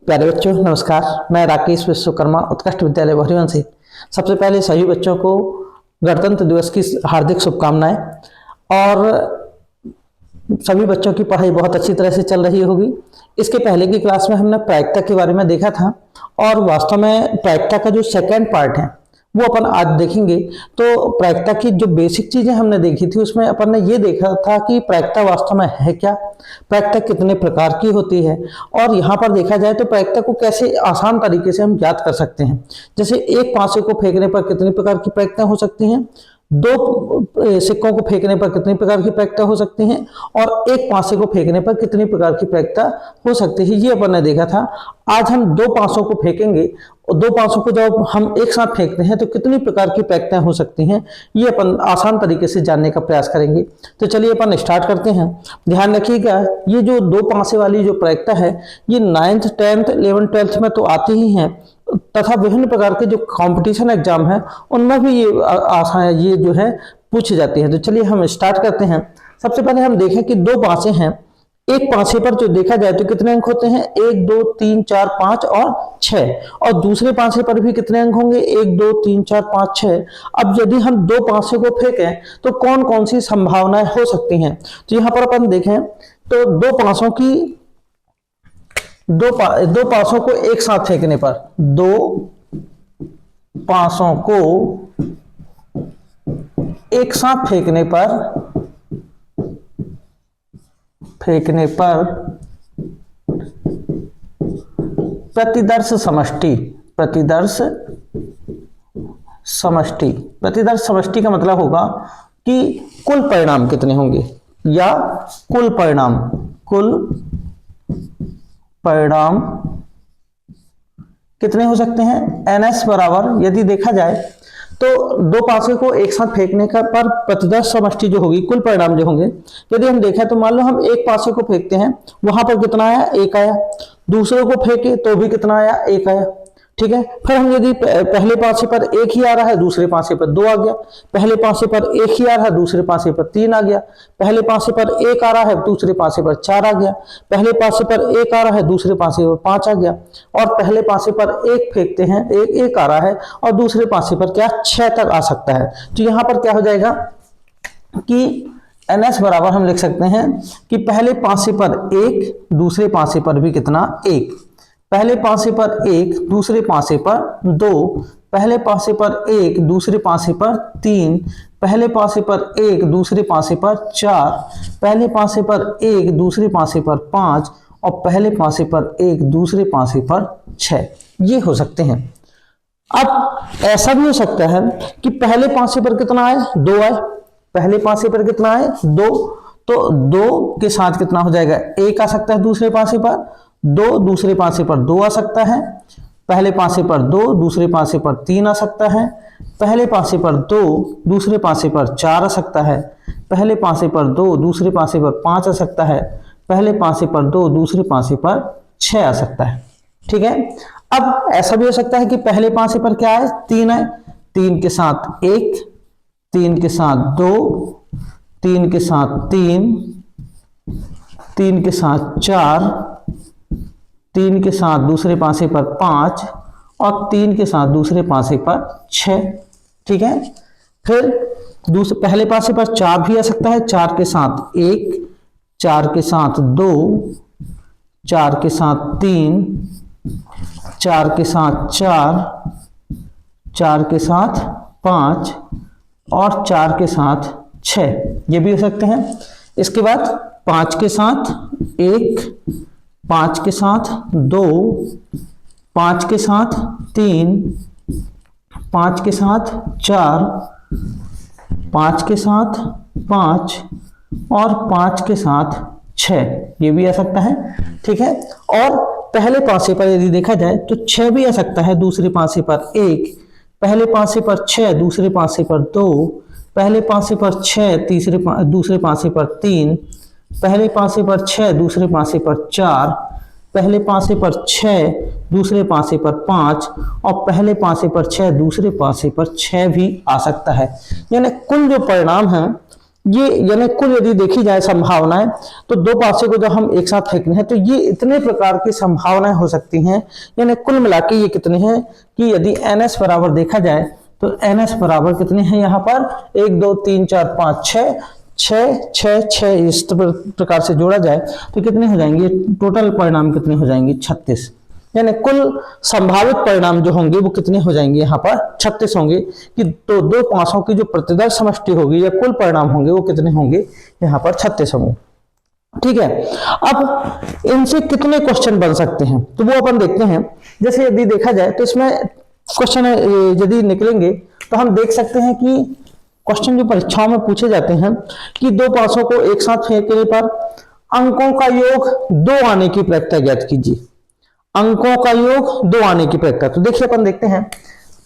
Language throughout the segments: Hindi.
प्यारे बच्चों नमस्कार। मैं राकेश विश्वकर्मा उत्कृष्ट विद्यालय भोरीवन से सबसे पहले सभी बच्चों को गणतंत्र दिवस की हार्दिक शुभकामनाएं। और सभी बच्चों की पढ़ाई बहुत अच्छी तरह से चल रही होगी। इसके पहले की क्लास में हमने प्रायिकता के बारे में देखा था और वास्तव में प्रायिकता का जो सेकंड पार्ट है वो अपन आज देखेंगे। तो प्रायिकता की जो बेसिक चीजें हमने देखी थी उसमें अपन ने ये देखा था कि प्रायिकता वास्तव में है क्या, प्रायिकता कितने प्रकार की होती है, और यहाँ पर देखा जाए तो प्रायिकता को कैसे आसान तरीके से हम याद कर सकते हैं। जैसे एक पासे को फेंकने पर कितनी प्रकार की प्रायिकता हो सकती हैं, दो सिक्कों को फेंकने पर कितनी प्रकार की प्रायिकता हो सकती हैं, और एक पासे को फेंकने पर कितनी प्रकार की प्रायिकता हो सकती है, ये अपन ने देखा था। आज हम दो पासों को फेंकेंगे और दो पासों को जब हम एक साथ फेंकते हैं तो कितनी प्रकार की प्रायिकताएं हो सकती हैं, ये अपन आसान तरीके से जानने का प्रयास करेंगे। तो चलिए अपन स्टार्ट करते हैं। ध्यान रखिएगा, ये जो दो पासे वाली जो प्रायिकता है ये 9th 10th 11th 12th में तो आती ही हैं, तथा विभिन्न प्रकार के जो कंपटीशन एग्जाम है उनमें भी ये आसान ये जो है पूछी जाती है। तो चलिए हम स्टार्ट करते हैं। सबसे पहले हम देखें कि दो पासे हैं। एक पासे पर जो देखा जाए तो कितने अंक होते हैं, 1 2 3 4 5 और 6, और दूसरे पासे पर भी कितने अंक होंगे, 1 2 3 4 5 6। अब यदि हम दो पासे को फेंकें तो कौन कौन सी संभावनाएं हो सकती हैं, तो यहाँ पर अपन देखें तो दो पासों को एक साथ फेंकने पर, दो पासों को एक साथ फेंकने पर प्रतिदर्श समष्टि का मतलब होगा कि कुल परिणाम कितने होंगे, या कुल परिणाम कितने हो सकते हैं। NS बराबर, यदि देखा जाए तो दो पासे को एक साथ फेंकने का पर प्रतिदर्श समष्टि जो होगी, कुल परिणाम जो होंगे, यदि हम देखें तो मान लो हम एक पासे को फेंकते हैं, वहां पर कितना आया, 1 आया। दूसरे को फेंके तो भी कितना आया, 1 आया। ठीक है, फिर हम यदि पहले पासे पर 1 ही आ रहा है, दूसरे पासे पर 2 आ गया। पहले पासे पर 1 ही आ रहा है, दूसरे पासे पर 3 आ गया। पहले पासे पर 1 आ रहा है, दूसरे पासे पर 4 आ गया। पहले पासे पर 1 आ रहा है, दूसरे पासे पर 5 आ गया। और पहले पासे पर 1 फेंकते हैं, 1 आ रहा है, और दूसरे पासे पर क्या, 6 तक आ सकता है। तो यहाँ पर क्या हो जाएगा कि NS बराबर हम लिख सकते हैं कि पहले पासे पर 1, दूसरे पासे पर भी कितना, 1। पहले पासे पर 1, दूसरे पासे पर 2, पहले पासे पर 1, दूसरे पासे पर 3, पहले पासे पर 1, दूसरे पासे पर 4, पहले पासे पर 1, दूसरे पासे पर 5, और पहले पासे पर 1, दूसरे पासे पर 6। ये हो सकते हैं। अब ऐसा भी हो सकता है कि पहले पासे पर कितना आए, 2 आए। पहले पासे पर कितना आए, 2, तो 2 के साथ कितना हो जाएगा, 1 आ सकता है। दूसरे पासे पर 2, दूसरे पासे पर 2 आ सकता है। पहले पासे पर 2, दूसरे पासे पर 3 आ सकता है। पहले पासे पर 2, दूसरे पासे पर 4 आ सकता है। पहले पासे पर 2, दूसरे पासे पर 5 आ सकता है। पहले पासे पर 2, दूसरे पासे पर 6 आ सकता है। ठीक है, अब ऐसा भी हो सकता है कि पहले पासे पर क्या है, 3 है। 3 के साथ 1, 3 के साथ 2, 3 के साथ 3, 3 के साथ 4, 3 के साथ दूसरे पासे पर 5, और 3 के साथ दूसरे पासे पर 6। ठीक है, फिर पहले पासे पर 4 भी आ सकता है। 4 के साथ 1, 4 के साथ 2, 4 के साथ 3, 4 के साथ 4, 4 के साथ 5, और 4 के साथ 6, ये भी हो सकते हैं। इसके बाद 5 के साथ 1, 5 के साथ 2, 5 के साथ 3, 5 के साथ 4, 5 के साथ 5, और 5 के साथ 6, ये भी आ सकता है। ठीक है, और पहले पासे पर यदि देखा जाए तो 6 भी आ सकता है। दूसरे पासे पर 1, पहले पासे पर 6, दूसरे पासे पर 2, पहले पासे पर 6, दूसरे पासे पर 3, पहले पासे पर 6, दूसरे पासे पर 4, पहले पासे पर 6, दूसरे पासे पर 5, और पहले पासे पर 6, दूसरे पासे पर 6 भी आ सकता है। यानी कुल जो परिणाम है ये यानी कुल यदि देखी जाए संभावनाएं, तो दो पासे को जब हम एक साथ फेंकने हैं तो ये इतने प्रकार की संभावनाएं हो सकती हैं। यानी कुल मिला के ये कितने हैं कि यदि NS बराबर देखा जाए तो NS बराबर कितने हैं यहाँ पर 1 2 3 4 5 6 इस प्रकार से जोड़ा जाए तो कितने हो जाएंगे, टोटल परिणाम कितने हो जाएंगे 36। यानी कुल संभावित परिणाम जो होंगे वो कितने हो जाएंगे यहाँ पर 36 होंगे कि तो दो पासों की जो प्रतिदर्श समष्टि होगी या कुल परिणाम होंगे वो कितने होंगे यहाँ पर 36 होंगे। ठीक है, अब इनसे कितने क्वेश्चन बन सकते हैं तो वो अपन देखते हैं। जैसे यदि देखा जाए तो इसमें क्वेश्चन यदि निकलेंगे तो हम देख सकते हैं कि क्वेश्चन जो परीक्षाओं में पूछे जाते हैं कि दो पासों को एक साथ फेंकने पर अंकों का योग 2 आने की प्रक्रिया ज्ञात कीजिए। अंकों का योग 2 आने की प्रक्रिया, तो देखिए अपन देखते हैं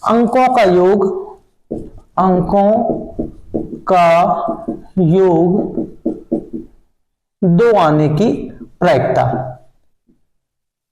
अंकों का योग 2 आने की प्रक्रिया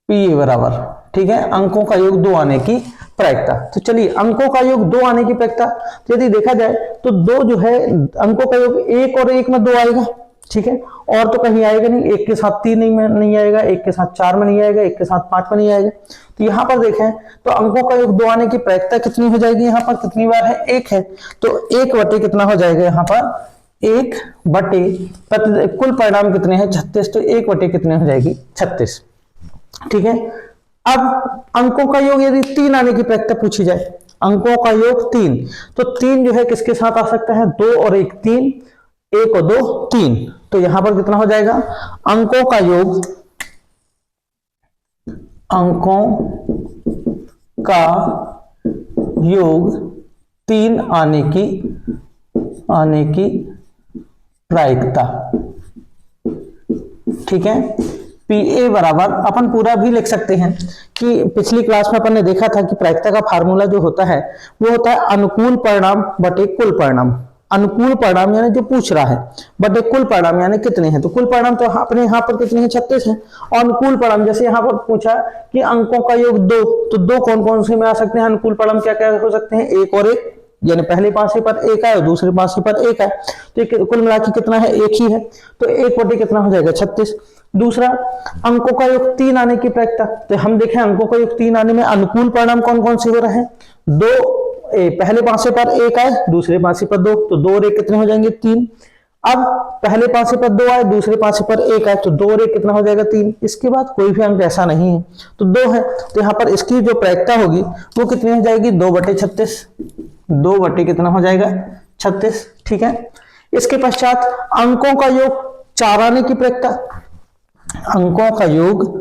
P बराबर, ठीक है, अंकों का योग 2 आने की प्रक्रिया। तो चलिए अंकों का योग 2 आने की प्रक्रिया, तो यदि देखा जाए तो 2 जो है अंकों का योग 1 और 1 में 2 आएगा, ठीक है, और तो कहीं आएगा नहीं, 1 के साथ 3 नहीं आएगा, 1 के साथ 4 में नहीं आएगा, 1 के साथ 5 में नहीं आएगा। तो यहाँ पर देखें तो अंकों का योग 2 आने की प्रक्रिया कितनी हो जाएगी, यहाँ पर कितनी बार है 1 है, तो 1 बटे कितना हो जाएगा यहाँ पर 1 बटे कुल परिणाम कितने हैं 36, तो 1 बटे कितने हो जाएगी 36। ठीक है, अब अंकों का योग यदि 3 आने की प्रक्रिया पूछी जाए, अंकों का योग 3, तो 3 जो है किसके साथ आ सकता है 2 और 1 3, 1 और 2 3, तो यहां पर कितना हो जाएगा अंकों का योग 3 आने की प्रायिकता। ठीक है, PA बराबर अपन पूरा भी लिख सकते हैं कि पिछली क्लास में अपन ने देखा था कि प्रायिकता का फार्मूला जो होता है वो होता है अनुकूल परिणाम बटे कुल परिणाम। अनुकूल परिणाम यानी जो पूछ रहा है बटे कुल परिणाम यानी कितने हैं, तो कुल परिणाम तो अपने यहाँ पर कितने हैं 36 हैं, और अनुकूल परिणाम जैसे यहाँ पर पूछा कि अंकों का योग 2, तो 2 कौन कौन से में आ सकते हैं, अनुकूल परिणाम क्या क्या हो सकते हैं 1 और 1, यानी पहले पासे पर 1 है और दूसरे पासे पर 1 है, तो कुल मिला के कितना है 1 ही है, तो 1 बटे कितना हो जाएगा 36। दूसरा अंकों का योग 3 आने की प्रक्रिया, तो हम देखें अंकों का योग 3 आने में अनुकूल परिणाम कौन कौन से हो रहे हैं, 2 पहले पासे पर 1 आए, दूसरे पासे पर 2, तो 2 और 1 कितने हो जाएंगे 3। अब पहले पासे पर 2 आए, दूसरे पासे पर 1 आए, तो 2 और 1 कितना हो जाएगा 3। इसके बाद कोई भी अंक ऐसा नहीं है तो 2 है, तो यहाँ पर इसकी जो प्रायिकता होगी वो कितनी हो जाएगी 2 बटे 36, 2 बटे कितना हो जाएगा 36। ठीक है, इसके पश्चात अंकों का योग 4 आने की प्रक्रिया, अंकों का योग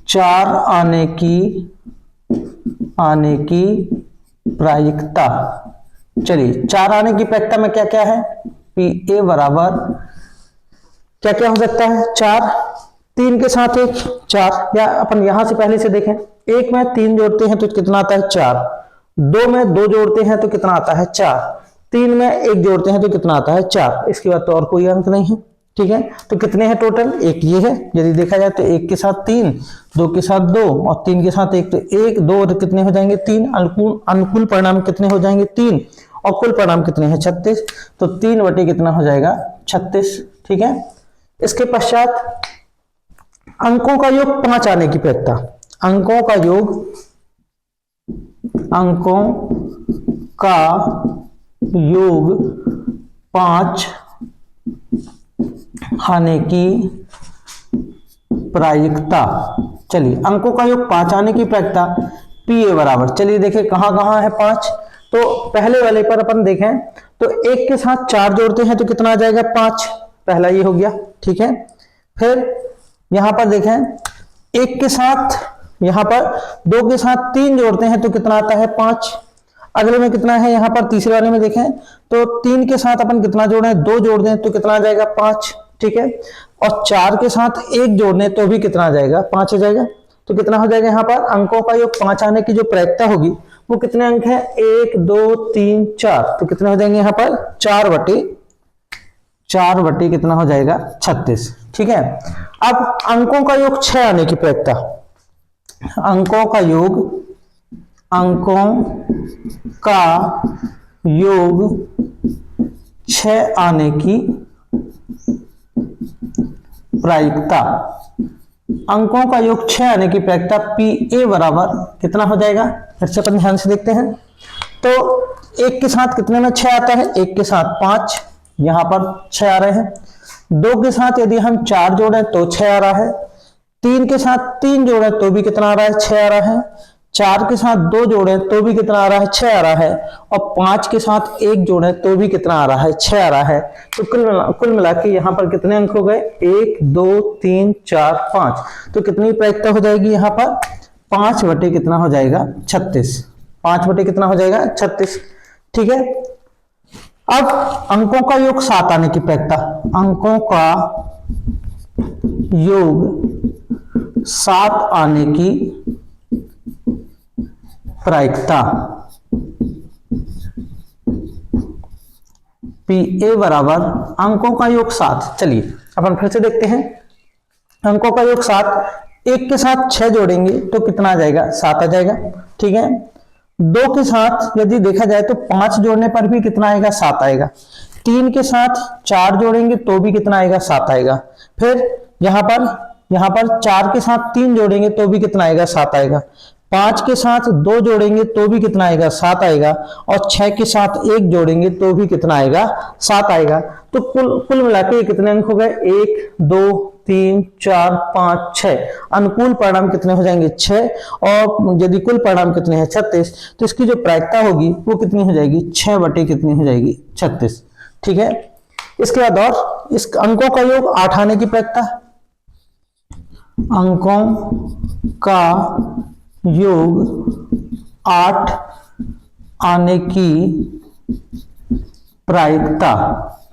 4 आने की प्रायिकता। चलिए 4 आने की प्रायिकता में क्या क्या है, PA बराबर क्या क्या हो सकता है 4, 3 के साथ 1 4, या अपन यहां से पहले से देखें 1 में 3 जोड़ते हैं तो कितना आता है 4, 2 में 2 जोड़ते हैं तो कितना आता है 4, 3 में 1 जोड़ते हैं तो कितना आता है 4, इसके बाद तो और कोई अंक नहीं है। ठीक है, तो कितने हैं टोटल, 1 ये है, यदि देखा जाए तो 1 के साथ 3, 2 के साथ 2 और 3 के साथ 1, तो 1 2 और कितने हो जाएंगे 3, अनुकूल परिणाम कितने हो जाएंगे 3 और कुल परिणाम कितने हैं 36, तो 3 बटे कितना हो जाएगा 36। ठीक है, इसके पश्चात अंकों का योग 5 आने की प्रक्रिया, अंकों का योग पांच आने की प्रायिकता। चलिए अंकों का योग 5 आने की प्रायिकता PA बराबर, चलिए देखें कहां कहां है 5, तो पहले वाले पर अपन देखें तो 1 के साथ 4 जोड़ते हैं तो कितना आ जाएगा 5, पहला ये हो गया। ठीक है, फिर यहां पर देखें 1 के साथ, यहां पर 2 के साथ 3 जोड़ते हैं तो कितना आता है 5, अगले में कितना है यहाँ पर तीसरे वाले में देखें तो 3 के साथ अपन कितना जोड़े 2 जोड़ दें तो कितना आ जाएगा 5। ठीक है, और 4 के साथ 1 जोड़ने तो भी कितना आ जाएगा 5 हो जाएगा, तो कितना हो जाएगा यहाँ पर अंकों का योग 5 आने की जो प्रायिकता होगी वो कितने अंक है 1 2 3 4, तो कितने हो जाएंगे यहाँ पर 4 बटे कितना हो जाएगा 36। ठीक है, अब अंकों का योग 6 आने की प्रायिकता, अंकों का योग अंकों का योग 6 आने की प्रायिकता, अंकों का योग 6 आने की प्रायिकता पी ए बराबर कितना हो जाएगा, फिर से अपन ध्यान से देखते हैं। तो एक के साथ कितने में 6 आता है, एक के साथ 5, यहां पर 6 आ रहे हैं। 2 के साथ यदि हम 4 जोड़ें तो 6 आ रहा है। 3 के साथ 3 जोड़ें तो भी कितना आ रहा है, 6 आ रहा है। 4 के साथ 2 जोड़ें तो भी कितना आ रहा है, 6 आ रहा है। और 5 के साथ 1 जोड़ें तो भी कितना आ रहा है, 6 आ रहा है। तो कुल मिला के यहाँ पर कितने अंक हो गए, 1 2 3 4 5। तो कितनी प्रायिकता हो जाएगी यहाँ पर, 5 बटे कितना हो जाएगा, 36। 5 बटे कितना हो जाएगा, 36। ठीक है। अब अंकों का योग 7 आने की प्रायिकता, अंकों का योग 7 आने की प्रायिकता पी ए बराबर अंकों का योग 7। चलिए अपन फिर से देखते हैं। अंकों का योग 7, 1 के साथ 6 जोड़ेंगे तो कितना आ जाएगा, 7 आ जाएगा। ठीक है। 2 के साथ यदि देखा जाए तो 5 जोड़ने पर भी कितना आएगा, 7 आएगा। 3 के साथ 4 जोड़ेंगे तो भी कितना आएगा, 7 आएगा। फिर यहाँ पर 4 के साथ 3 जोड़ेंगे तो भी कितना आएगा, 7 आएगा। 5 के साथ 2 जोड़ेंगे तो भी कितना आएगा, 7 आएगा। और 6 के साथ 1 जोड़ेंगे तो भी कितना आएगा, 7 आएगा। तो कुल मिला के कितने अंक हो गए, 1 2 3 4 5 6। अनुकूल परिणाम कितने हो जाएंगे, 6। और यदि कुल परिणाम कितने हैं, 36, तो इसकी जो प्रायिकता होगी वो कितनी हो जाएगी, 6 बटे कितनी हो जाएगी, 36। ठीक है। इसके बाद और इस अंकों का योग 8 आने की प्रायिकता, अंकों का योग 8 आने की प्रायिकता।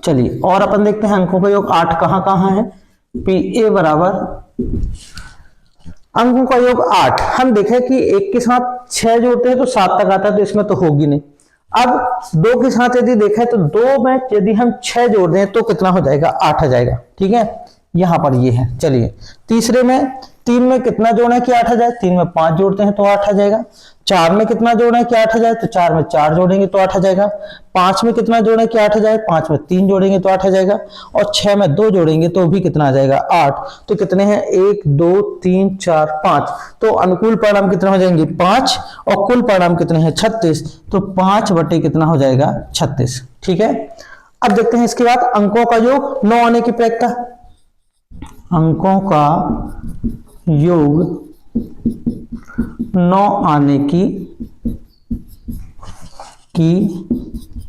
चलिए और अपन देखते हैं अंकों का योग 8 कहां है। पी ए बराबर अंकों का योग 8। हम देखें कि 1 के साथ 6 जोड़ते हैं तो 7 तक आता है, तो इसमें तो होगी नहीं। अब 2 के साथ यदि देखें तो 2 में यदि हम 6 जोड़ दें तो कितना हो जाएगा, 8 आ जाएगा। ठीक है, यहां पर ये है। चलिए तीसरे में 3 में कितना जोड़ना है कि 8 आ जाए, 3 में 5 जोड़ते हैं तो 8 आ जाएगा। 4 में कितना जोड़ना है कि 8 आ जाए, तो 4 में 4 जोड़ेंगे तो 8 आ जाएगा। 5 में कितना जोड़ना है कि 8 आ जाए, 5 में 3 जोड़ेंगे तो 8 आ जाएगा। और 6 में 2 जोड़ेंगे तो भी कितना आ जाएगा, 8। तो कितने हैं, 1 2 3 4 5। तो अनुकूल परिणाम कितना हो जाएंगे, 5। और कुल परिणाम कितने हैं, 36। तो 5 बटे कितना हो जाएगा, 36। ठीक है। अब देखते हैं इसके बाद अंकों का योग 9 आने की प्रायिकता, अंकों का योग 9 आने की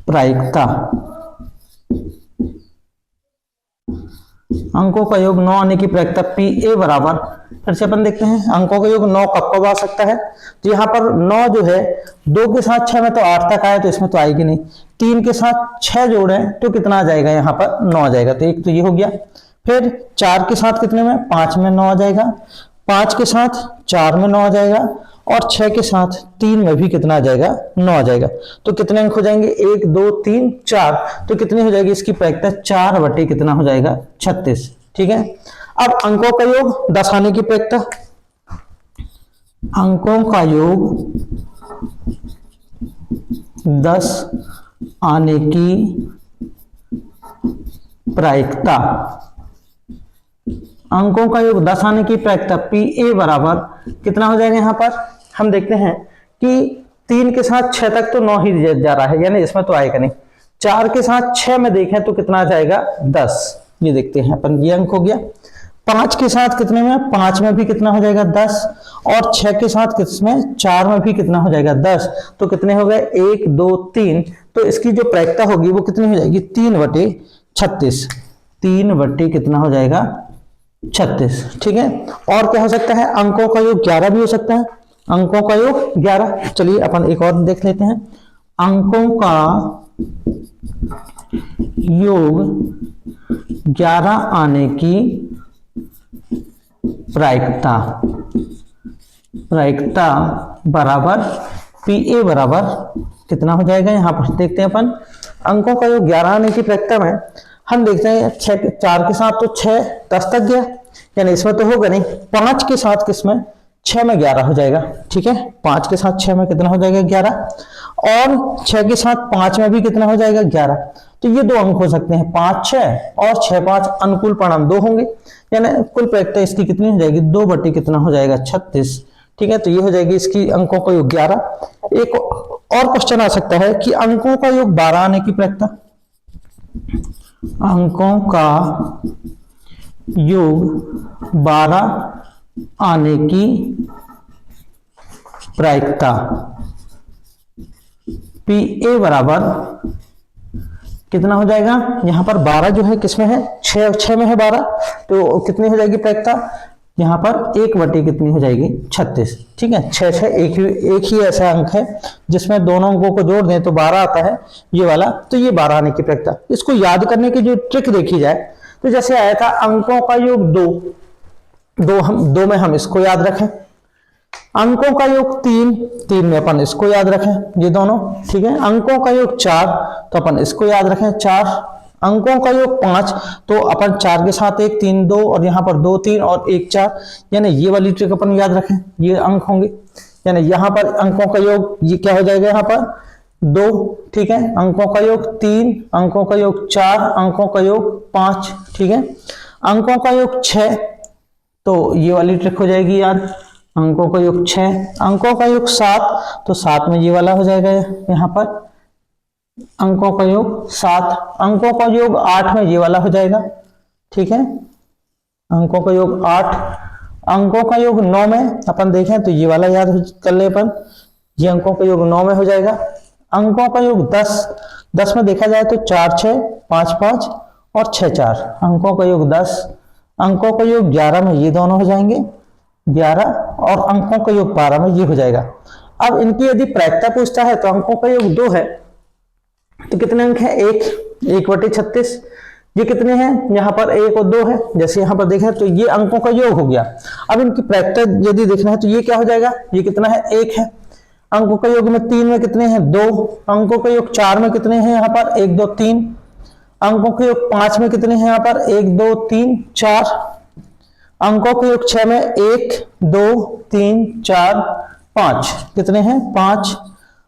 प्रायिकता, अंकों का योग 9 आने की प्रायिकता पी ए बराबर, फिर से अपन देखते हैं अंकों का योग 9 कब कब आ सकता है। तो यहाँ पर 9 जो है 2 के साथ 6 में तो 8 तक आए, तो इसमें तो आएगी नहीं। 3 के साथ 6 जोड़े तो कितना आ जाएगा, यहाँ पर 9 आ जाएगा। तो एक तो ये हो गया। फिर 4 के साथ कितने में, 5 में 9 आ जाएगा। 5 के साथ 4 में 9 आ जाएगा। और 6 के साथ 3 में भी कितना आ जाएगा, 9 आ जाएगा। तो कितने अंक हो जाएंगे, 1 2 3 4। तो कितनी हो जाएगी इसकी प्रायिकता, 4 बटे कितना हो जाएगा, 36। ठीक है। अब अंकों का योग 10 आने की प्रायिकता, अंकों का योग 10 आने की प्रायिकता, अंकों का योग 10 आने की प्रायिकता पी ए बराबर कितना हो जाएगा। यहां पर हम देखते हैं कि 3 के साथ 6 तक तो 9 ही जा रहा है, यानी इसमें तो आएगा नहीं। 4 के साथ 6 में देखें तो कितना आ जाएगा, 10। ये देखते हैं अपन, ये अंक हो गया। 5 के साथ कितने में, 5 में भी कितना हो जाएगा, 10। और 6 के साथ किसमें, 4 में भी कितना हो जाएगा, 10। तो कितने हो गए, 1 2 3। तो इसकी जो प्रायिकता होगी वो कितनी हो जाएगी, 3 बटे 36। 3 बटे कितना हो जाएगा, 36। ठीक है। और क्या हो सकता है, अंकों का योग 11 भी हो सकता है, अंकों का योग 11। चलिए अपन एक और देख लेते हैं, अंकों का योग 11 आने की प्रायिकता बराबर पी ए बराबर कितना हो जाएगा। यहां पर देखते हैं अपन, अंकों का योग 11 आने की प्रायिकता में हम देखते हैं 4 के साथ तो 6 10 तक गया, यानी इसमें तो होगा नहीं। 5 के साथ किसमें, 6 में 11 हो जाएगा, ठीक है। 5 के साथ 6 में कितना हो जाएगा 11, और 6 के साथ 5 में भी कितना हो जाएगा 11। तो ये दो अंक हो सकते हैं 5 6 और 6 5, अनुकूल परिणाम 2 होंगे, यानी कुल प्रायिकता इसकी कितनी हो जाएगी 2 बटे कितना हो जाएगा 36, ठीक है। तो ये हो जाएगी इसकी अंकों का योग 11। एक और क्वेश्चन आ सकता है कि अंकों का योग 12 आने की प्रायिकता, अंकों का योग 12 आने की प्रायिकता PA बराबर कितना हो जाएगा, यहां पर 12 जो है किसमें है 6 में है 12, तो कितनी हो जाएगी प्रायिकता, यहां पर 1 बटे कितनी हो जाएगी 36, ठीक है। 6 6 एक ही ऐसा अंक है जिसमें दोनों अंकों को जोड़ दें तो 12 आता है ये वाला, तो ये 12 आने की प्रायिकता। इसको याद करने की जो ट्रिक देखी जाए तो जैसे आया था अंकों का योग 2 में हम इसको याद रखें, अंकों का योग 3 में अपन इसको याद रखें, ये दोनों, ठीक है। अंकों का योग 4 तो अपन इसको याद रखें 4, अंकों का योग 5 तो अपन 4 के साथ 1 3 2 और यहाँ पर 2 3 और 1 4, यानी ये वाली ट्रिक अपन याद रखें, ये अंक होंगे, यानी यहाँ पर अंकों का योग ये क्या हो जाएगा यहाँ पर 2, ठीक है। अंकों का योग 3, अंकों का योग 4, अंकों का योग 5, ठीक है। अंकों का योग 6 तो ये वाली ट्रिक हो जाएगी याद, अंकों का योग 6, अंकों का योग 7 तो 7 में ये वाला हो जाएगा यहाँ पर, अंकों का योग 7, अंकों का योग 8 में ये वाला हो जाएगा, ठीक है। अंकों का योग 8, अंकों का योग 9 में अपन देखें तो ये वाला याद कर ले अपन, ये अंकों का योग 9 में हो जाएगा। अंकों का योग 10 में देखा जाए तो 4 6 5 5 और 6 4, अंकों का योग 10, अंकों का योग 11 में ये दोनों हो जाएंगे 11, और अंकों का योग 12 में ये हो जाएगा। अब इनकी यदि प्रायिकता पूछता है तो अंकों का योग 2 है तो कितने अंक है 1 बटे 36, ये कितने हैं यहाँ पर 1 और 2 है, जैसे यहाँ पर देखें तो ये अंकों का योग हो गया। अब इनकी प्रायिकता यदि देखना है तो ये क्या हो जाएगा, ये कितना है 1 है, अंकों का योग में 3 में कितने हैं 2, अंकों का योग 4 में कितने हैं यहाँ पर 1 2 3, अंकों के योग 5 में कितने हैं यहाँ पर 1 2 3 4, अंकों के योग 6 में 1 2 3 4 5 कितने हैं 5,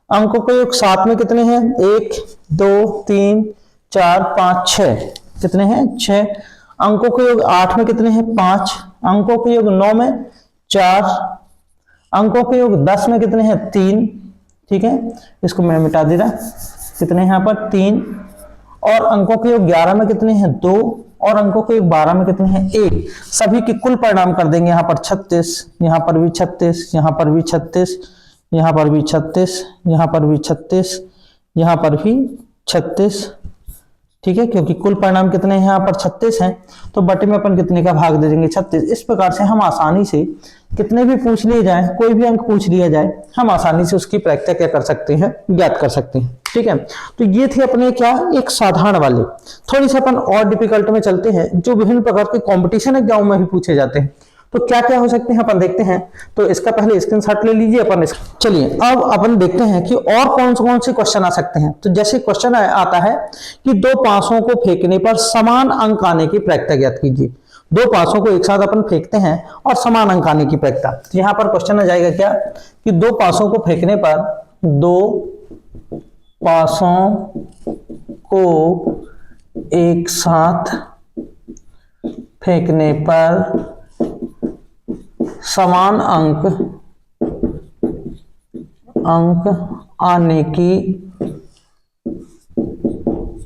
अंकों के योग 7 में कितने हैं 1 2 3 4 5 6 कितने हैं 6, अंकों के योग 8 में कितने हैं 5, अंकों के योग 9 में 4, अंकों के योग 10 में कितने हैं 3, ठीक है। इसको मैं मिटा दे रहा, कितने हैं यहाँ पर 3, और अंकों के योग 11 में कितने हैं 2, और अंकों के योग 12 में कितने हैं 1। सभी की कुल परिणाम कर देंगे यहाँ पर 36, यहाँ पर भी 36, यहाँ पर भी 36, यहाँ पर भी 36, यहाँ पर भी 36, यहाँ पर भी 36, ठीक है। क्योंकि कुल परिणाम कितने हैं यहाँ पर 36 हैं तो बटे में अपन कितने का भाग दे देंगे 36। इस प्रकार से हम आसानी से कितने भी पूछ लिए जाए, कोई भी अंक पूछ लिया जाए, हम आसानी से उसकी प्रायिकता क्या कर सकते हैं, ज्ञात कर सकते हैं, ठीक है। तो ये थे अपने क्या एक साधारण वाले। थोड़ी सी अपन और डिफिकल्ट में चलते हैं जो विभिन्न प्रकार के कंपटीशन एग्जाम में भी पूछे जाते हैं, तो क्या क्या हो सकते हैं अपन देखते हैं। तो इसका पहले स्क्रीनशॉट ले लीजिए अपन। चलिए अब अपन देखते हैं कि और कौन से क्वेश्चन आ सकते हैं। तो जैसे क्वेश्चन आता है कि 2 पासों को फेंकने पर समान अंक आने की प्रायिकता ज्ञात कीजिए। 2 पासों को एक साथ अपन फेंकते हैं और समान अंक आने की प्रायिकता। तो यहाँ पर क्वेश्चन आ जाएगा क्या कि 2 पासों को फेंकने पर 2 पासों को एक साथ फेंकने पर समान अंक आने की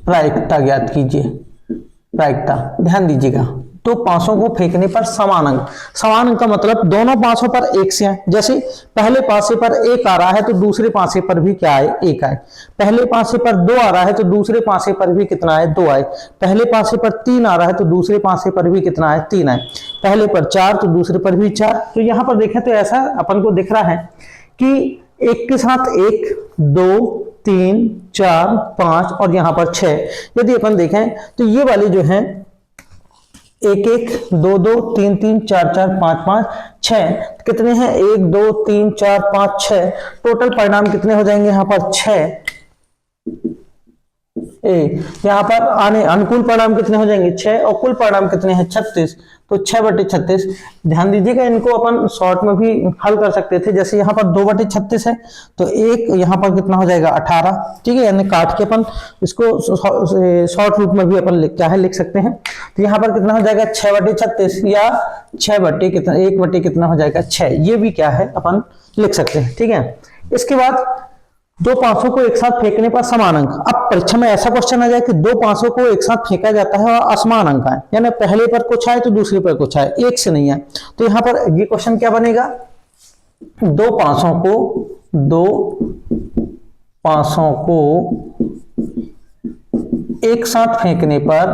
प्रायिकता ज्ञात कीजिए। प्रायिकता ध्यान दीजिएगा, 2 पासों को फेंकने पर समान अंक का मतलब दोनों पासों पर 1 से आए। जैसे पहले पासे पर 1 आ रहा है तो दूसरे पासे पर भी क्या आए 1 आए। पहले पासे पर 2 आ रहा है तो दूसरे पासे पर भी कितना आए 2 आए। पहले पासे पर 3 आ रहा है तो दूसरे पासे पर भी कितना आए 3 आए। पहले पर 4 तो दूसरे पर भी 4। तो यहाँ पर देखें तो ऐसा अपन को दिख रहा है कि 1 के साथ 1 2 3 4 5 और यहाँ पर 6। यदि अपन देखें तो ये वाले जो हैं 1 1 2 2 3 3 4 4 5 5 6 कितने हैं 1 2 3 4 5 6। टोटल परिणाम कितने हो जाएंगे यहाँ पर 6। ए, यहाँ पर आने अनुकूल परिणाम कितने हो जाएंगे 6 और कुल परिणाम कितने हैं 36, तो 6/36। ध्यान दीजिएगा इनको अपन शॉर्ट में भी हल कर सकते थे, जैसे यहाँ पर 2/36 है तो एक यहाँ पर कितना हो जाएगा 18, ठीक है, यानी काट के अपन इसको शॉर्ट रूप में भी अपन क्या है लिख सकते हैं। तो यहाँ पर कितना हो जाएगा 6/36 या 1 कितना हो जाएगा 6, ये भी क्या है अपन लिख सकते हैं, ठीक है। इसके बाद दो 500 को एक साथ फेंकने पर समान अंक। अब परीक्षा में ऐसा क्वेश्चन आ जाए कि दो 500 को एक साथ फेंका जाता है और असमान अंक आए, यानी पहले पर कुछ आए तो दूसरे पर कुछ आए, एक से नहीं आए, तो यहां पर ये क्वेश्चन क्या बनेगा, दो 500 को एक साथ फेंकने पर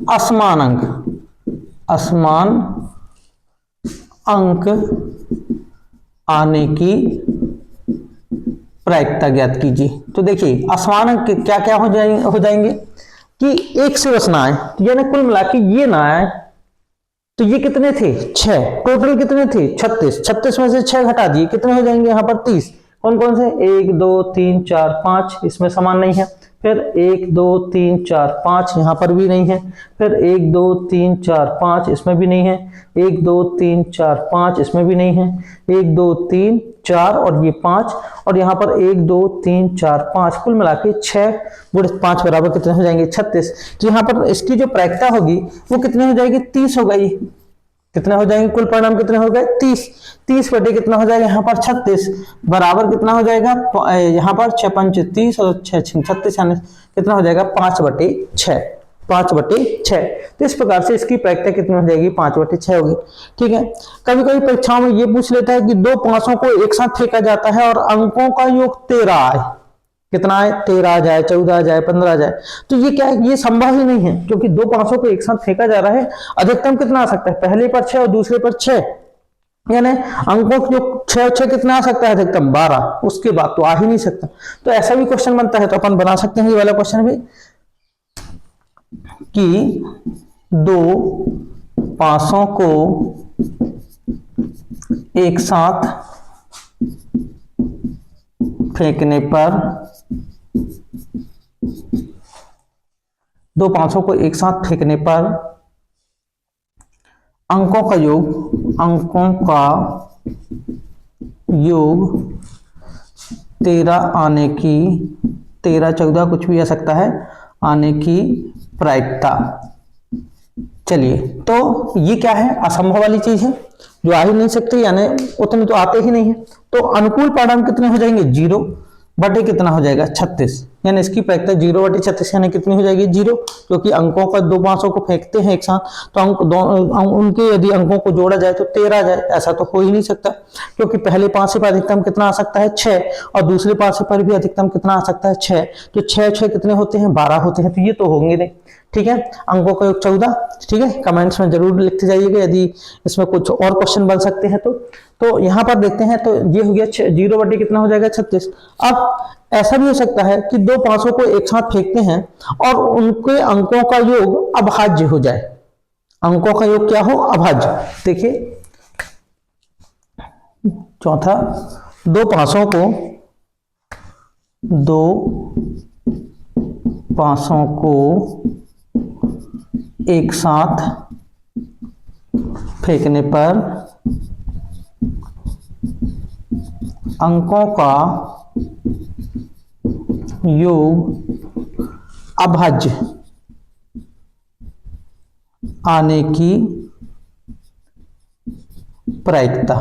असमान अंक आने की प्रायिकता ज्ञात कीजिए। तो देखिए असमान अंक क्या क्या हो जाएंगे कि एक से बस ना आए, यानी कुल मिला के ये ना आए, तो ये कितने थे 6, टोटल कितने थे 36 में से 6 घटा दिए कितने हो जाएंगे यहाँ पर 30। कौन कौन से 1 2 3 4 5 इसमें समान नहीं है, फिर 1 2 3 4 5 यहाँ पर भी नहीं है, फिर 1 2 3 4 5 इसमें भी नहीं है, 1 2 3 4 5 इसमें भी नहीं है, 1 2 3 4 और ये 5, और यहाँ पर 1 2 3 4 5 कुल मिला के 6 × 5 बराबर कितने हो जाएंगे 36। तो यहाँ पर इसकी जो प्रायिकता होगी वो कितने हो जाएगी 30 हो गई, कितने हो जाएंगे कुल परिणाम कितने हो गए 30 बटे कितना हो जाएगा यहाँ पर 36 बराबर कितना हो जाएगा यहाँ पर 6 5 30 और 6 36 यानी कितना हो जाएगा 5/6। तो इस प्रकार से इसकी प्रायिकता कितनी हो जाएगी 5/6 होगी, ठीक है। कभी कभी परीक्षाओं में ये पूछ लेता है कि दो 500 को एक साथ फेंका जाता है और अंकों का योग 13 आए, कितना है 13 आ जाए 14 आ जाए 15 आ जाए, तो ये क्या है, ये संभव ही नहीं है, क्योंकि दो 500 को एक साथ फेंका जा रहा है, अधिकतम कितना आ सकता है पहले पर 6 और दूसरे पर 6, यानी अंकों जो 6 कितना आ सकता है अधिकतम 12, उसके बाद तो आ ही नहीं सकता। तो ऐसा भी क्वेश्चन बनता है तो अपन बना सकते हैं ये वाला क्वेश्चन भी कि दो 500 को एक साथ फेंकने पर दो 500 को एक साथ फेंकने पर अंकों का योग 13 आने की 13 14 कुछ भी आ सकता है आने की प्रायिकता। चलिए, तो ये क्या है असंभव वाली चीज है जो आ ही नहीं सकती, यानी उतने तो आते ही नहीं है। तो अनुकूल परिणाम कितने हो जाएंगे 0 बटे कितना हो जाएगा 36, यानी इसकी प्रायिकता 0/36 यानी कितनी हो जाएगी 0, क्योंकि अंकों का दो 500 को फेंकते हैं एक साथ तो उनके यदि अंकों को जोड़ा जाए तो 13 आ जाए, ऐसा तो हो ही नहीं सकता, क्योंकि पहले 5 पर अधिकतम कितना आ सकता है 6 और दूसरे 5 पर भी अधिकतम कितना आ सकता है 6, तो 6 कितने होते हैं 12 होते हैं, तो ये तो होंगे नहीं, ठीक है। अंकों का योग 14, ठीक है, कमेंट्स में जरूर लिखते जाइएगा यदि इसमें कुछ और क्वेश्चन बन सकते हैं तो यहाँ पर देखते हैं, तो ये हो गया 0 बटे कितना हो जाएगा 36। अब ऐसा भी हो सकता है कि दो 500 को एक साथ फेंकते हैं और उनके अंकों का योग अभाज्य हो जाए, अंकों का योग क्या हो अभाज्य। देखिए चौथा, दो 500 को एक साथ फेंकने पर अंकों का योग अभाज्य आने की प्रायिकता।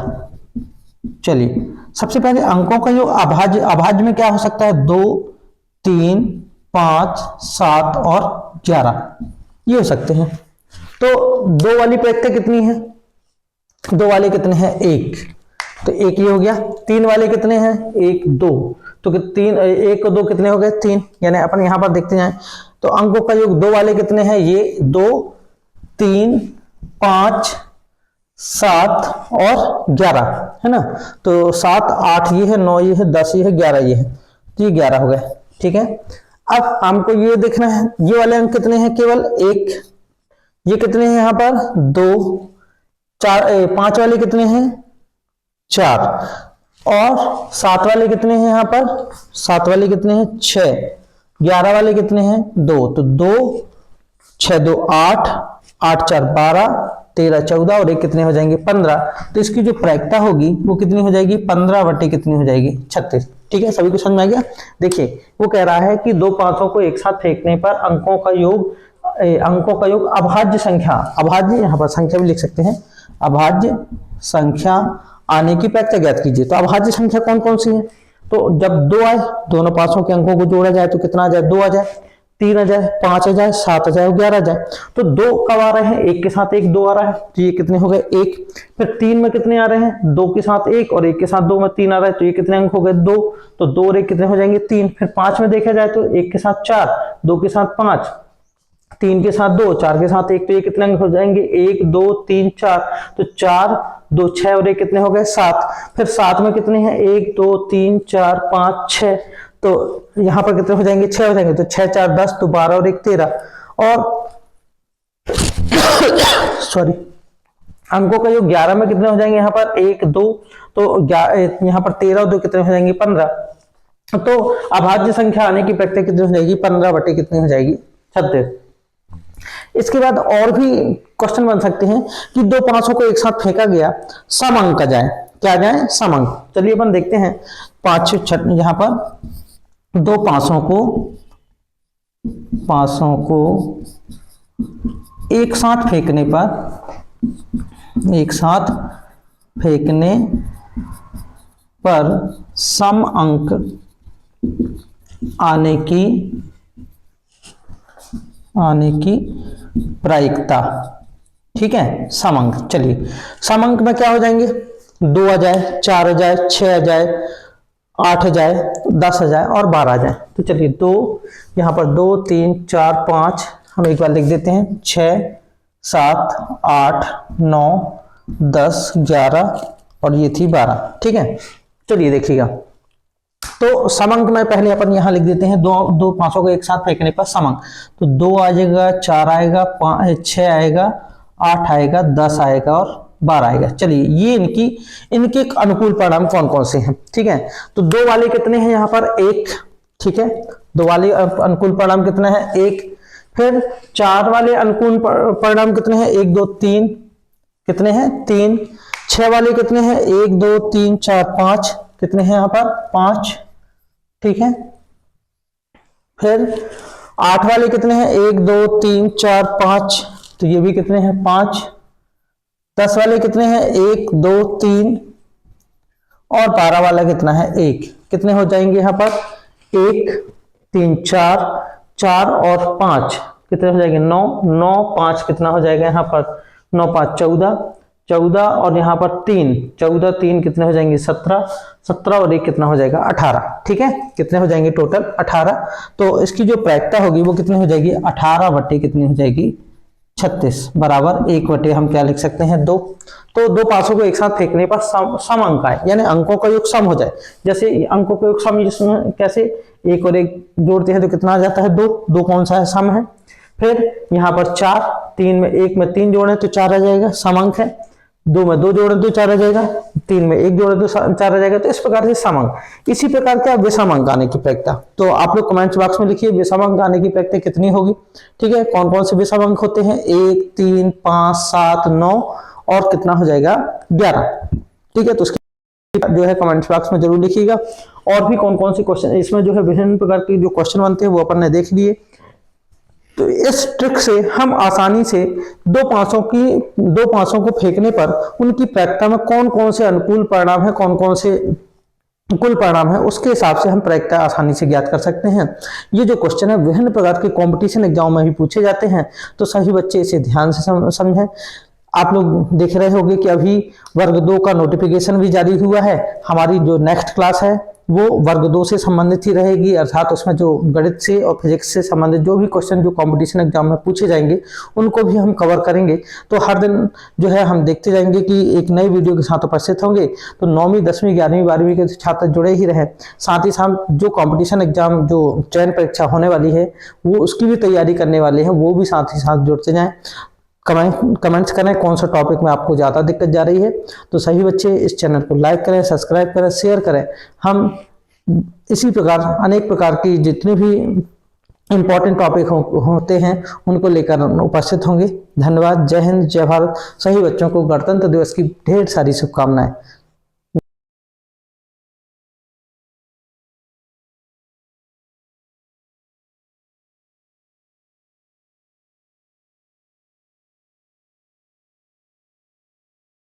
चलिए, सबसे पहले अंकों का योग अभाज्य में क्या हो सकता है 2 3 5 7 और 11 ये हो सकते हैं। तो दो वाली प्रायिकता कितनी है, दो वाले कितने हैं 1, तो 1 ये हो गया। 3 वाले कितने हैं 1 2, तो 3 1 और 2 कितने हो गए 3, यानी अपन यहां पर देखते जाएं तो अंकों का योग दो वाले कितने हैं ये 2 3 5 7 और 11 है ना, तो 7 8 ये है 9 ये है 10 ये है 11 ये है, तो ये 11 हो गए, ठीक है। अब हमको ये देखना है ये वाले अंक कितने हैं केवल 1, ये कितने हैं यहाँ पर 2 4 5 वाले कितने हैं 4, और 7 वाले कितने हैं यहाँ पर, 7 वाले कितने हैं 6, 11 वाले कितने हैं 2, तो 2 6 2 8, 8 4 12, 13 14 और एक कितने हो जाएंगे 15। तो इसकी जो प्रायिकता होगी वो कितनी हो जाएगी 15 बटे कितनी हो जाएगी 36। ठीक है, सभी को समझ में आ गया। देखिए वो कह रहा है कि दो पांचों को एक साथ फेंकने पर अंकों का योग अभाज्य संख्या, अभाज्य यहाँ पर संख्या भी लिख सकते हैं, अभाज्य संख्या आने की प्रायिकता ज्ञात कीजिए। तो अभाज्य संख्या कौन कौन सी है, तो जब 2 आए, दोनों पांचों के अंकों को जोड़ा जाए तो कितना आ जाए 2 आ जाए, 3 आ जाए, 5 आ जाए, 7 आ जाए, 11 आ जाए। तो 2 कब आ रहे हैं, एक के साथ एक 2 आ रहा है, तो ये कितने हो गए 1। फिर 3 में कितने आ रहे हैं 2 के साथ 1 और 1 के साथ 2 में 3 आ रहा है, तो ये कितने अंक हो गए 2, तो 2 और 1 कितने हो जाएंगे 3। फिर 5 में देखा जाए तो 1 के साथ 4, 2 के साथ 5, 3 के साथ 2, 4 के साथ 1, तो ये कितने अंक हो जाएंगे 1 2 3 4, तो 4 2 6 और 1 कितने हो गए 7। फिर 7 में कितने हैं 1 2 3 4 5 6, तो यहां पर कितने हो जाएंगे 6 हो जाएंगे, तो 6 4 10, तो 12 और 1 13। और सॉरी अंकों का योग 11 में कितने हो जाएंगे यहाँ पर 1 2, तो यहाँ पर 13 और 2 कितने हो जाएंगे 15। तो अभाज्य संख्या आने की प्रक्रिया कितनी हो जाएगी 15 बटे कितनी हो जाएगी 36। इसके बाद और भी क्वेश्चन बन सकते हैं कि दो पांचों को एक साथ फेंका गया, सम अंक का जाए, क्या जाए सम अंक। चलिए अपन देखते हैं 5 6 यहाँ पर दो पांचों को एक साथ फेंकने पर सम अंक आने की प्रायिकता। ठीक है, समंक। चलिए समंक में क्या हो जाएंगे 2 आ जाए, 4 आ जाए, 6 आ जाए, 8 आ जाए, 10 आ जाए और 12 आ जाए। तो चलिए 2 यहाँ पर 2 3 4 5 हम एक बार लिख देते हैं, 6 7 8 9 10 11 और ये थी 12। ठीक है, चलिए देखिएगा। तो समंक में पहले अपन यहां लिख देते हैं दो पांचों को एक साथ फेंकने पर समंक। तो 2 आ जाएगा, 4 आएगा, 6 आएगा, 8 आएगा, 10 आएगा और 12 आएगा। चलिए ये इनके अनुकूल परिणाम कौन कौन से हैं। ठीक है, तो 2 वाले कितने हैं यहाँ पर 1। ठीक है, 2 वाले अनुकूल परिणाम कितने हैं 1। फिर 4 वाले अनुकूल परिणाम कितने हैं 1 2 3, कितने हैं 3। 6 वाले कितने हैं 1 2 3 4 5, कितने हैं यहाँ पर 5। ठीक है, फिर 8 वाले कितने हैं 1 2 3 4 5, तो ये भी कितने हैं 5। 10 वाले कितने हैं 1 2 3 और 12 वाला कितना है 1। कितने हो जाएंगे यहाँ पर 1 3 4 4 और 5, कितने हो जाएंगे 9 9 5, कितना हो जाएगा यहाँ पर 9 5 14 14 और यहाँ पर 3 14 3 कितने हो जाएंगे 17 17 और 1 कितना हो जाएगा 18। ठीक है, कितने हो जाएंगे टोटल 18। तो इसकी जो प्रायिकता होगी वो कितनी हो जाएगी 18 बटे कितनी हो जाएगी 36 बराबर 1 बटे हम क्या लिख सकते हैं 2। तो दो पांचों को एक साथ फेंकने पर सम अंक आए, यानी अंकों का योग सम हो जाए। जैसे अंकों का योग सम जिसमें कैसे 1 और 1 जोड़ते हैं तो कितना आ जाता है 2। 2 कौन सा है सम है। फिर यहाँ पर 4, 3 में 1 में 3 जोड़े तो 4 आ जाएगा, सम अंक है। 2 में 2 जोड़े तो 4 आ जाएगा, 3 में 1 जोड़े तो 4 आ जाएगा। तो इस प्रकार से सम अंक। इसी प्रकार क्या विषम अंक आने की प्रायिकता, तो आप लोग कमेंट्स बॉक्स में लिखिए विषम अंक आने की प्रायिकता कितनी होगी। ठीक है, कौन कौन से विषम अंक होते हैं 1 3 5 7 9 और कितना हो जाएगा 11। ठीक है, तो उसकी जो है कमेंट्स बॉक्स में जरूर लिखिएगा। और भी कौन कौन से क्वेश्चन इसमें जो है विभिन्न प्रकार के जो क्वेश्चन बनते हैं वो अपन ने देख लिए। तो इस ट्रिक से हम आसानी से दो पांचों को फेंकने पर उनकी प्रायिकता में कौन कौन से अनुकूल परिणाम है, कौन कौन से कुल परिणाम है, उसके हिसाब से हम प्रायिकता आसानी से ज्ञात कर सकते हैं। ये जो क्वेश्चन है विभिन्न प्रकार के कंपटीशन एग्जाम में भी पूछे जाते हैं, तो सभी बच्चे इसे ध्यान से समझें। आप लोग देख रहे होंगे कि अभी वर्ग 2 का नोटिफिकेशन भी जारी हुआ है। हमारी जो नेक्स्ट क्लास है वो वर्ग 2 से संबंधित ही रहेगी, अर्थात उसमें जो गणित से और फिजिक्स से संबंधित जो भी क्वेश्चन जो कंपटीशन एग्जाम में पूछे जाएंगे उनको भी हम कवर करेंगे। तो हर दिन जो है हम देखते जाएंगे कि एक नई वीडियो के साथ उपस्थित होंगे। तो 9वीं 10वीं 11वीं 12वीं के छात्र जुड़े ही रहे। साथ ही साथ जो कंपटीशन एग्जाम जो चयन परीक्षा होने वाली है वो उसकी भी तैयारी करने वाले हैं, वो भी साथ ही साथ जुड़ते जाएं। कमेंट्स करें कौन सा टॉपिक में आपको ज़्यादा दिक्कत जा रही है। तो सभी बच्चे इस चैनल को लाइक करें, सब्सक्राइब करें, शेयर करें। हम इसी प्रकार अनेक प्रकार की जितने भी इम्पोर्टेंट टॉपिक होते हैं उनको लेकर उपस्थित होंगे। धन्यवाद। जय हिंद, जय भारत। सभी बच्चों को गणतंत्र दिवस की ढेर सारी शुभकामनाएं।